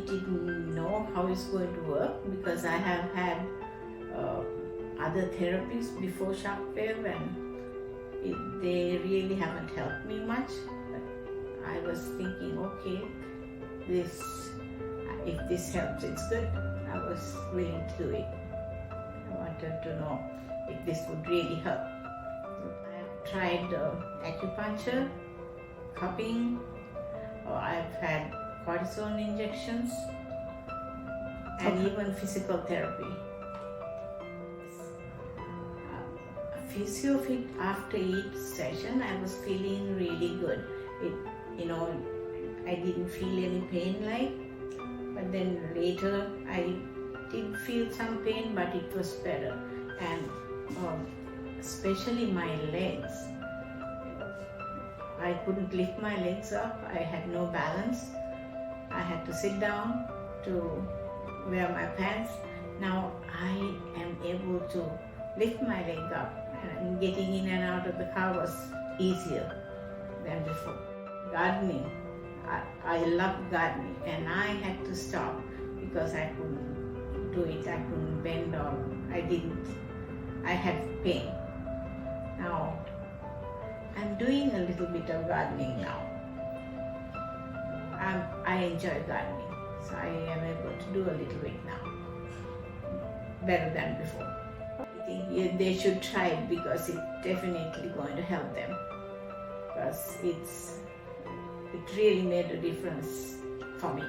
didn't know how it's going to work because I have had other therapies before Shockwave, and they really haven't helped me much. But I was thinking, okay, if this helps, it's good. I was willing to do it. I wanted to know if this would really help. I've tried acupuncture, cupping, or I've had cortisone injections, and even physical therapy. PhysioFit, after each session, I was feeling really good. I didn't feel any pain but then later I did feel some pain, but it was better. And especially my legs. I couldn't lift my legs up. I had no balance. I had to sit down to wear my pants. Now I am able to lift my leg up, and getting in and out of the car was easier than before. Gardening. I love gardening, and I had to stop because I couldn't do it. I couldn't bend, or I had pain. Now I'm doing a little bit of gardening now. I enjoy gardening, so I am able to do a little bit now, better than before. I think they should try it because it's definitely going to help them, because it really made a difference for me.